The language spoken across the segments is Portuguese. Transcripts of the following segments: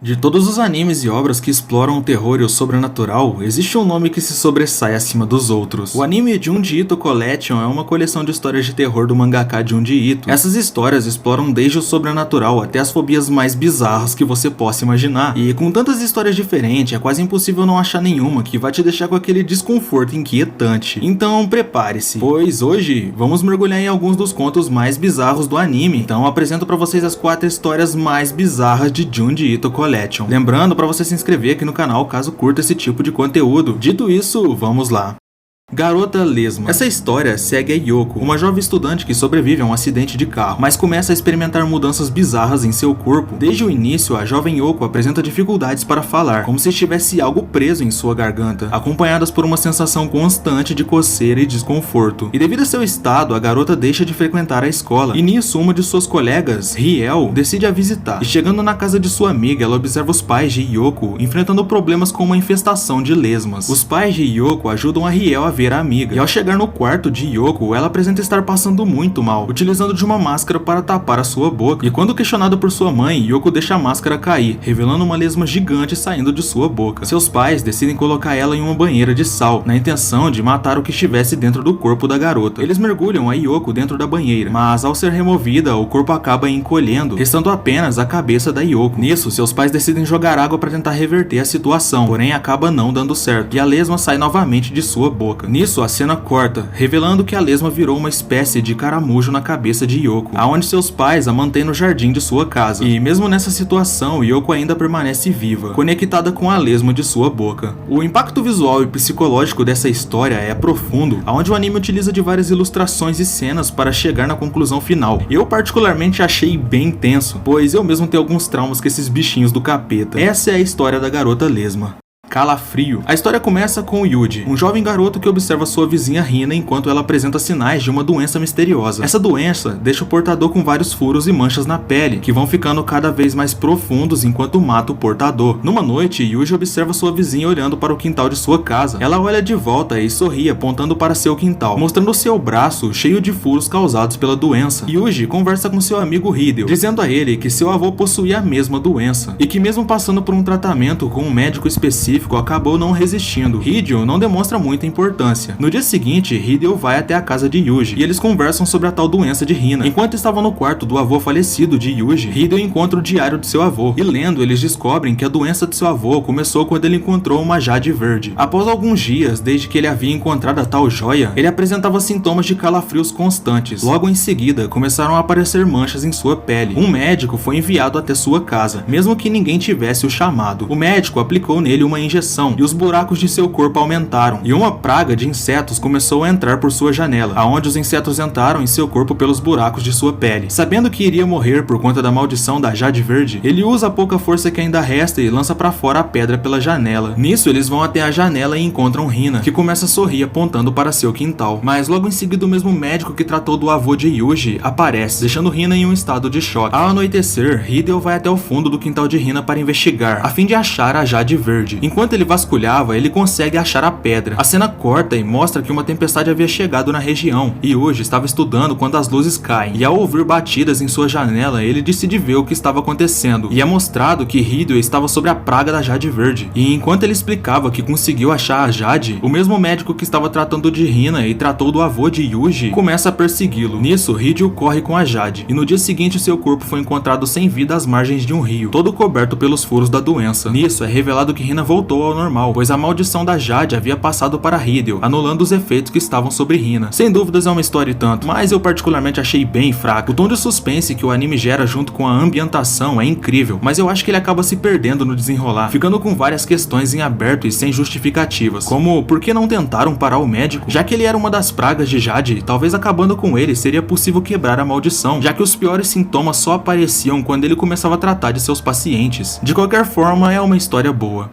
De todos os animes e obras que exploram o terror e o sobrenatural, existe um nome que se sobressai acima dos outros. O anime Junji Ito Collection é uma coleção de histórias de terror do mangaka Junji Ito. Essas histórias exploram desde o sobrenatural até as fobias mais bizarras que você possa imaginar. E com tantas histórias diferentes, é quase impossível não achar nenhuma que vai te deixar com aquele desconforto inquietante. Então prepare-se, pois hoje vamos mergulhar em alguns dos contos mais bizarros do anime. Então apresento pra vocês as 4 histórias mais bizarras de Junji Ito Collection. Lembrando para você se inscrever aqui no canal caso curta esse tipo de conteúdo. Dito isso, vamos lá. Garota Lesma. Essa história segue a Yoko, uma jovem estudante que sobrevive a um acidente de carro, mas começa a experimentar mudanças bizarras em seu corpo. Desde o início, a jovem Yoko apresenta dificuldades para falar, como se estivesse algo preso em sua garganta, acompanhadas por uma sensação constante de coceira e desconforto. E devido a seu estado, a garota deixa de frequentar a escola, e nisso uma de suas colegas, Riel, decide a visitar. E chegando na casa de sua amiga, ela observa os pais de Yoko enfrentando problemas com uma infestação de lesmas. Os pais de Yoko ajudam a Riel a ver a amiga, e ao chegar no quarto de Yoko, ela apresenta estar passando muito mal, utilizando de uma máscara para tapar a sua boca. E quando questionada por sua mãe, Yoko deixa a máscara cair, revelando uma lesma gigante saindo de sua boca. Seus pais decidem colocar ela em uma banheira de sal, na intenção de matar o que estivesse dentro do corpo da garota. Eles mergulham a Yoko dentro da banheira, mas ao ser removida, o corpo acaba encolhendo, restando apenas a cabeça da Yoko. Nisso, seus pais decidem jogar água para tentar reverter a situação, porém acaba não dando certo, e a lesma sai novamente de sua boca. Nisso, a cena corta, revelando que a lesma virou uma espécie de caramujo na cabeça de Yoko, aonde seus pais a mantêm no jardim de sua casa. E mesmo nessa situação, Yoko ainda permanece viva, conectada com a lesma de sua boca. O impacto visual e psicológico dessa história é profundo, aonde o anime utiliza de várias ilustrações e cenas para chegar na conclusão final. Eu particularmente achei bem tenso, pois eu mesmo tenho alguns traumas com esses bichinhos do capeta. Essa é a história da garota lesma. Calafrio. A história começa com Yuji, um jovem garoto que observa sua vizinha Hina enquanto ela apresenta sinais de uma doença misteriosa. Essa doença deixa o portador com vários furos e manchas na pele, que vão ficando cada vez mais profundos enquanto mata o portador. Numa noite, Yuji observa sua vizinha olhando para o quintal de sua casa. Ela olha de volta e sorri apontando para seu quintal, mostrando seu braço cheio de furos causados pela doença. Yuji conversa com seu amigo Hideo, dizendo a ele que seu avô possuía a mesma doença, e que mesmo passando por um tratamento com um médico específico, acabou não resistindo. Hideo não demonstra muita importância. No dia seguinte, Hideo vai até a casa de Yuji, e eles conversam sobre a tal doença de Hina. Enquanto estavam no quarto do avô falecido de Yuji, Hideo encontra o diário de seu avô, e lendo, eles descobrem que a doença de seu avô começou quando ele encontrou uma jade verde. Após alguns dias, desde que ele havia encontrado a tal joia, ele apresentava sintomas de calafrios constantes. Logo em seguida, começaram a aparecer manchas em sua pele. Um médico foi enviado até sua casa, mesmo que ninguém tivesse o chamado. O médico aplicou nele uma injeção, e os buracos de seu corpo aumentaram, e uma praga de insetos começou a entrar por sua janela, aonde os insetos entraram em seu corpo pelos buracos de sua pele. Sabendo que iria morrer por conta da maldição da Jade Verde, ele usa a pouca força que ainda resta e lança para fora a pedra pela janela. Nisso, eles vão até a janela e encontram Hina, que começa a sorrir apontando para seu quintal. Mas logo em seguida, o mesmo médico que tratou do avô de Yuji aparece, deixando Hina em um estado de choque. Ao anoitecer, Hideo vai até o fundo do quintal de Hina para investigar, a fim de achar a Jade Verde. Enquanto ele vasculhava, ele consegue achar a pedra. A cena corta e mostra que uma tempestade havia chegado na região, e Yuji estava estudando quando as luzes caem, e ao ouvir batidas em sua janela, ele decide ver o que estava acontecendo, e é mostrado que Hideo estava sobre a praga da Jade Verde. E enquanto ele explicava que conseguiu achar a Jade, o mesmo médico que estava tratando de Hina e tratou do avô de Yuji começa a persegui-lo. Nisso, Hideo corre com a Jade, e no dia seguinte seu corpo foi encontrado sem vida às margens de um rio, todo coberto pelos furos da doença. Nisso, é revelado que Hina voltou ao normal, pois a maldição da Jade havia passado para Hideo, anulando os efeitos que estavam sobre Hina. Sem dúvidas é uma história e tanto, mas eu particularmente achei bem fraco. O tom de suspense que o anime gera junto com a ambientação é incrível, mas eu acho que ele acaba se perdendo no desenrolar, ficando com várias questões em aberto e sem justificativas, como por que não tentaram parar o médico, já que ele era uma das pragas de Jade, talvez acabando com ele seria possível quebrar a maldição, já que os piores sintomas só apareciam quando ele começava a tratar de seus pacientes. De qualquer forma, é uma história boa.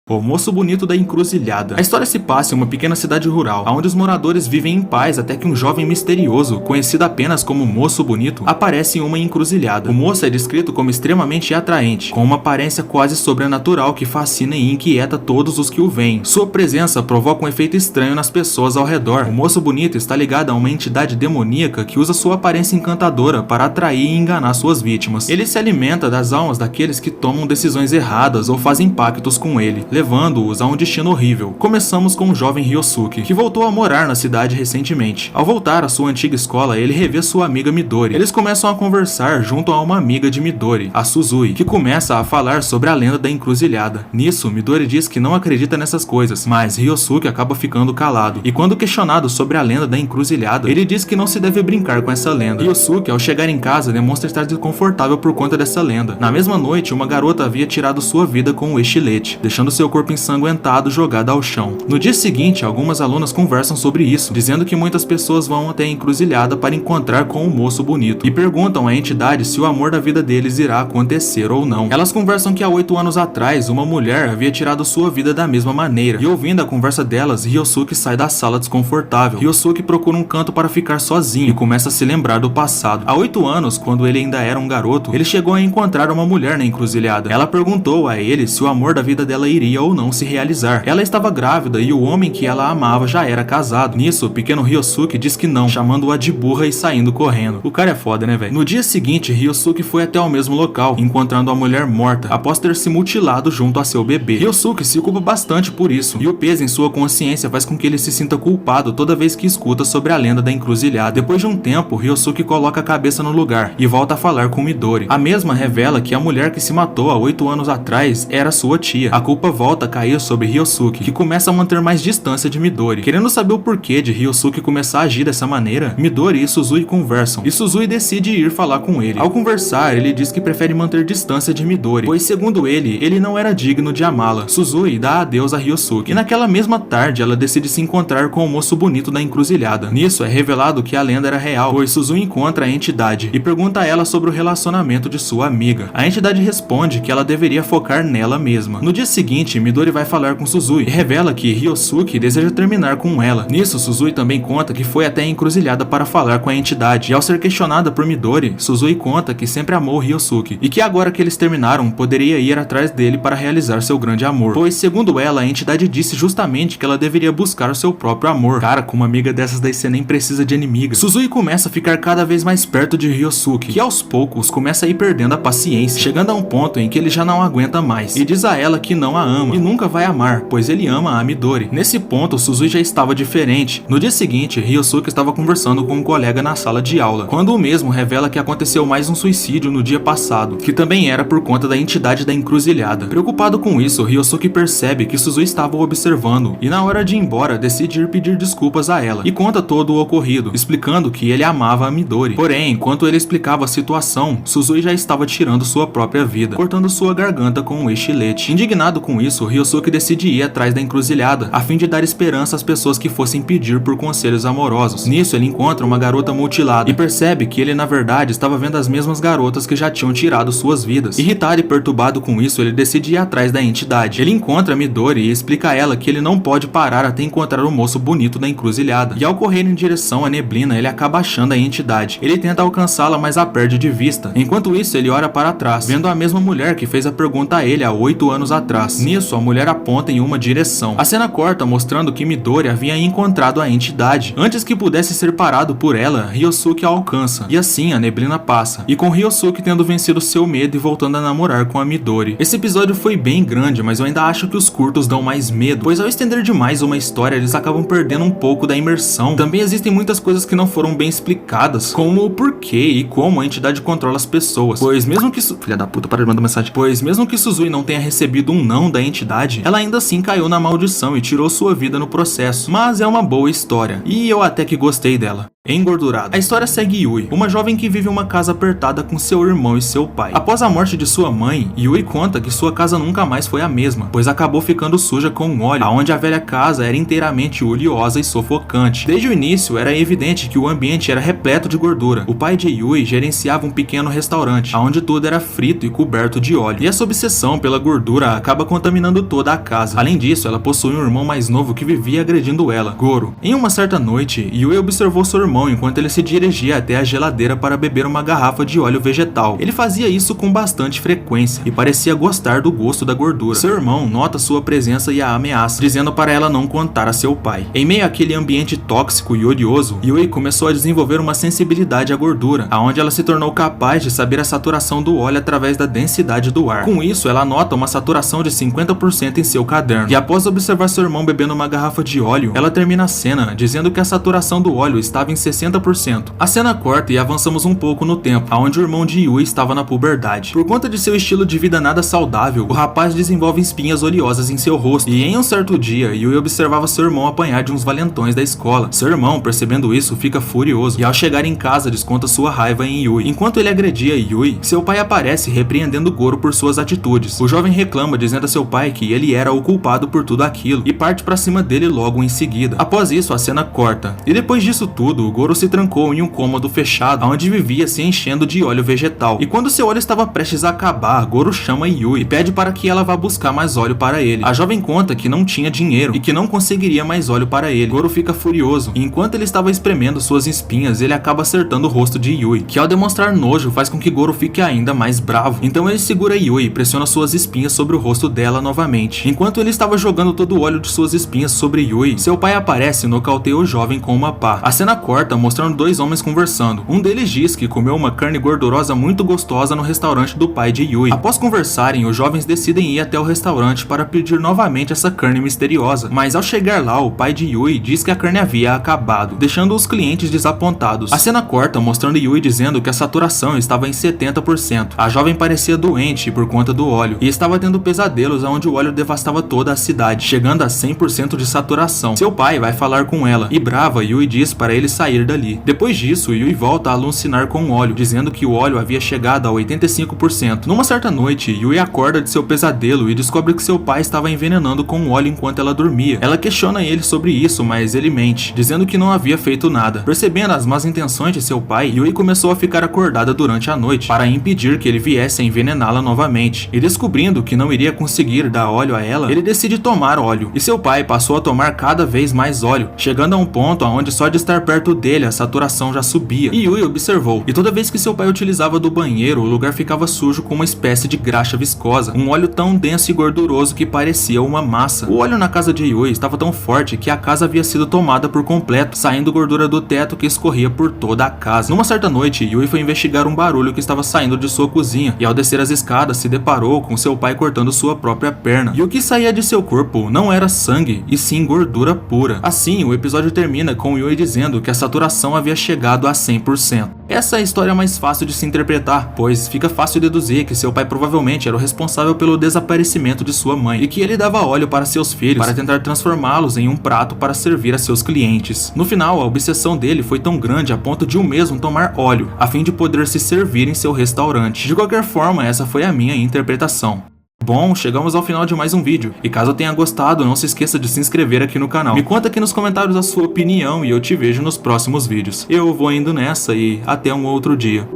O Moço Bonito da Encruzilhada. A história se passa em uma pequena cidade rural, onde os moradores vivem em paz até que um jovem misterioso, conhecido apenas como Moço Bonito, aparece em uma encruzilhada. O moço é descrito como extremamente atraente, com uma aparência quase sobrenatural que fascina e inquieta todos os que o veem. Sua presença provoca um efeito estranho nas pessoas ao redor. O Moço Bonito está ligado a uma entidade demoníaca que usa sua aparência encantadora para atrair e enganar suas vítimas. Ele se alimenta das almas daqueles que tomam decisões erradas ou fazem pactos com ele, levando-os a um destino horrível. Começamos com o jovem Ryosuke, que voltou a morar na cidade recentemente. Ao voltar à sua antiga escola, ele revê sua amiga Midori. Eles começam a conversar junto a uma amiga de Midori, a Suzui, que começa a falar sobre a lenda da encruzilhada. Nisso, Midori diz que não acredita nessas coisas, mas Ryosuke acaba ficando calado. E quando questionado sobre a lenda da encruzilhada, ele diz que não se deve brincar com essa lenda. Ryosuke, ao chegar em casa, demonstra estar desconfortável por conta dessa lenda. Na mesma noite, uma garota havia tirado sua vida com um estilete, deixando seu corpo ensanguentado jogado ao chão. No dia seguinte, algumas alunas conversam sobre isso, dizendo que muitas pessoas vão até a encruzilhada para encontrar com o Moço Bonito e perguntam à entidade se o amor da vida deles irá acontecer ou não. Elas conversam que há 8 anos atrás, uma mulher havia tirado sua vida da mesma maneira, e ouvindo a conversa delas, Ryosuke sai da sala desconfortável. Ryosuke procura um canto para ficar sozinho e começa a se lembrar do passado. Há 8 anos, quando ele ainda era um garoto, ele chegou a encontrar uma mulher na encruzilhada. Ela perguntou a ele se o amor da vida dela iria ou não se realizar. Ela estava grávida e o homem que ela amava já era casado. Nisso, o pequeno Ryosuke diz que não, chamando-a de burra e saindo correndo. O cara é foda, né, velho? No dia seguinte, Ryosuke foi até o mesmo local, encontrando a mulher morta, após ter se mutilado junto a seu bebê. Ryosuke se culpa bastante por isso, e o peso em sua consciência faz com que ele se sinta culpado toda vez que escuta sobre a lenda da encruzilhada. Depois de um tempo, Ryosuke coloca a cabeça no lugar e volta a falar com Midori. A mesma revela que a mulher que se matou há 8 anos atrás era sua tia. A culpa volta a cair sobre Ryosuke, que começa a manter mais distância de Midori. Querendo saber o porquê de Ryosuke começar a agir dessa maneira, Midori e Suzui conversam, e Suzui decide ir falar com ele. Ao conversar, ele diz que prefere manter distância de Midori, pois segundo ele não era digno de amá-la. Suzui dá adeus a Ryosuke, e naquela mesma tarde ela decide se encontrar com o Moço Bonito da encruzilhada. Nisso é revelado que a lenda era real, pois Suzui encontra a entidade e pergunta a ela sobre o relacionamento de sua amiga. A entidade responde que ela deveria focar nela mesma. No dia seguinte, Midori vai falar com Suzui e revela que Ryosuke deseja terminar com ela. Nisso, Suzui também conta que foi até a encruzilhada para falar com a entidade, e ao ser questionada por Midori, Suzui conta que sempre amou Ryosuke, e que agora que eles terminaram, poderia ir atrás dele para realizar seu grande amor, pois segundo ela, a entidade disse justamente que ela deveria buscar o seu próprio amor. Cara, com uma amiga dessas daí você nem precisa de inimiga. Suzui começa a ficar cada vez mais perto de Ryosuke, que aos poucos começa a ir perdendo a paciência, chegando a um ponto em que ele já não aguenta mais, e diz a ela que não a ama, e nunca vai amar, pois ele ama a Midori. Nesse ponto, Suzui já estava diferente. No dia seguinte, Ryosuke estava conversando com um colega na sala de aula, quando o mesmo revela que aconteceu mais um suicídio no dia passado, que também era por conta da entidade da encruzilhada. Preocupado com isso, Ryosuke percebe que Suzui estava o observando, e na hora de ir embora, decide ir pedir desculpas a ela, e conta todo o ocorrido, explicando que ele amava a Midori. Porém, enquanto ele explicava a situação, Suzui já estava tirando sua própria vida, cortando sua garganta com um estilete. Indignado com isso, Ryosuke decide ir atrás da encruzilhada, a fim de dar esperança às pessoas que fossem pedir por conselhos amorosos. Nisso, ele encontra uma garota mutilada, e percebe que ele na verdade estava vendo as mesmas garotas que já tinham tirado suas vidas. Irritado e perturbado com isso, ele decide ir atrás da entidade. Ele encontra Midori e explica a ela que ele não pode parar até encontrar o Moço Bonito da encruzilhada. E ao correr em direção à neblina, ele acaba achando a entidade. Ele tenta alcançá-la, mas a perde de vista. Enquanto isso, ele olha para trás, vendo a mesma mulher que fez a pergunta a ele há 8 anos atrás. Nisso, a mulher aponta em uma direção. A cena corta mostrando que Midori havia encontrado a entidade. Antes que pudesse ser parado por ela, Ryosuke a alcança, e assim a neblina passa, e com Ryosuke tendo vencido seu medo e voltando a namorar com a Midori. Esse episódio foi bem grande, mas eu ainda acho que os curtos dão mais medo, pois ao estender demais uma história, eles acabam perdendo um pouco da imersão. Também existem muitas coisas que não foram bem explicadas, como o porquê e como a entidade controla as pessoas, pois mesmo que filha da puta, para de mandar mensagem. Pois mesmo que Suzui não tenha recebido um não da entidade, ela ainda assim caiu na maldição e tirou sua vida no processo. Mas é uma boa história, e eu até que gostei dela. engordurado. A história segue Yui, uma jovem que vive em uma casa apertada com seu irmão e seu pai. Após a morte de sua mãe, Yui conta que sua casa nunca mais foi a mesma, pois acabou ficando suja com óleo, aonde a velha casa era inteiramente oleosa e sufocante. Desde o início, era evidente que o ambiente era repleto de gordura. O pai de Yui gerenciava um pequeno restaurante, aonde tudo era frito e coberto de óleo, e essa obsessão pela gordura acaba contaminando toda a casa. Além disso, ela possui um irmão mais novo que vivia agredindo ela, Goro. Em uma certa noite, Yui observou seu irmão enquanto ele se dirigia até a geladeira para beber uma garrafa de óleo vegetal. Ele fazia isso com bastante frequência e parecia gostar do gosto da gordura. Seu irmão nota sua presença e a ameaça, dizendo para ela não contar a seu pai. Em meio àquele ambiente tóxico e odioso, Yui começou a desenvolver uma sensibilidade à gordura, aonde ela se tornou capaz de saber a saturação do óleo através da densidade do ar. Com isso, ela nota uma saturação de 50% em seu caderno. E após observar seu irmão bebendo uma garrafa de óleo, ela termina a cena dizendo que a saturação do óleo estava em 60%. A cena corta e avançamos um pouco no tempo, aonde o irmão de Yui estava na puberdade. Por conta de seu estilo de vida nada saudável, o rapaz desenvolve espinhas oleosas em seu rosto, e em um certo dia, Yui observava seu irmão apanhar de uns valentões da escola. Seu irmão, percebendo isso, fica furioso, e ao chegar em casa desconta sua raiva em Yui. Enquanto ele agredia Yui, seu pai aparece repreendendo Goro por suas atitudes. O jovem reclama, dizendo a seu pai que ele era o culpado por tudo aquilo, e parte pra cima dele logo em seguida. Após isso, a cena corta. E depois disso tudo, o Goro se trancou em um cômodo fechado, onde vivia se enchendo de óleo vegetal. E quando seu óleo estava prestes a acabar, Goro chama Yui e pede para que ela vá buscar mais óleo para ele. A jovem conta que não tinha dinheiro e que não conseguiria mais óleo para ele. Goro fica furioso, e enquanto ele estava espremendo suas espinhas, ele acaba acertando o rosto de Yui, que ao demonstrar nojo faz com que Goro fique ainda mais bravo. Então ele segura Yui e pressiona suas espinhas sobre o rosto dela novamente. Enquanto ele estava jogando todo o óleo de suas espinhas sobre Yui, seu pai aparece e nocauteia o jovem com uma pá. A cena corta mostrando dois homens conversando. Um deles diz que comeu uma carne gordurosa muito gostosa no restaurante do pai de Yui. Após conversarem, os jovens decidem ir até o restaurante para pedir novamente essa carne misteriosa. Mas ao chegar lá, o pai de Yui diz que a carne havia acabado, deixando os clientes desapontados. A cena corta mostrando Yui dizendo que a saturação estava em 70%. A jovem parecia doente por conta do óleo e estava tendo pesadelos onde o óleo devastava toda a cidade, chegando a 100% de saturação. Seu pai vai falar com ela e brava, Yui diz para ele sair dali. Depois disso, Yui volta a alucinar com o óleo, dizendo que o óleo havia chegado a 85%. Numa certa noite, Yui acorda de seu pesadelo e descobre que seu pai estava envenenando com o óleo enquanto ela dormia. Ela questiona ele sobre isso, mas ele mente, dizendo que não havia feito nada. Percebendo as más intenções de seu pai, Yui começou a ficar acordada durante a noite para impedir que ele viesse a envenená-la novamente. E descobrindo que não iria conseguir dar óleo a ela, ele decide tomar óleo. E seu pai passou a tomar cada vez mais óleo, chegando a um ponto onde só de estar perto dele a saturação já subia. E Yui observou, e toda vez que seu pai utilizava do banheiro, o lugar ficava sujo com uma espécie de graxa viscosa, um óleo tão denso e gorduroso que parecia uma massa. O óleo na casa de Yui estava tão forte que a casa havia sido tomada por completo, saindo gordura do teto que escorria por toda a casa. Numa certa noite, Yui foi investigar um barulho que estava saindo de sua cozinha, e ao descer as escadas se deparou com seu pai cortando sua própria perna. E o que saía de seu corpo não era sangue, e sim gordura pura. Assim, o episódio termina com Yui dizendo que a saturação havia chegado a 100%. Essa é a história mais fácil de se interpretar, pois fica fácil deduzir que seu pai provavelmente era o responsável pelo desaparecimento de sua mãe, e que ele dava óleo para seus filhos para tentar transformá-los em um prato para servir a seus clientes. No final, a obsessão dele foi tão grande a ponto de o mesmo tomar óleo, a fim de poder se servir em seu restaurante. De qualquer forma, essa foi a minha interpretação. Bom, chegamos ao final de mais um vídeo, e caso tenha gostado, não se esqueça de se inscrever aqui no canal. Me conta aqui nos comentários a sua opinião e eu te vejo nos próximos vídeos. Eu vou indo nessa e até um outro dia.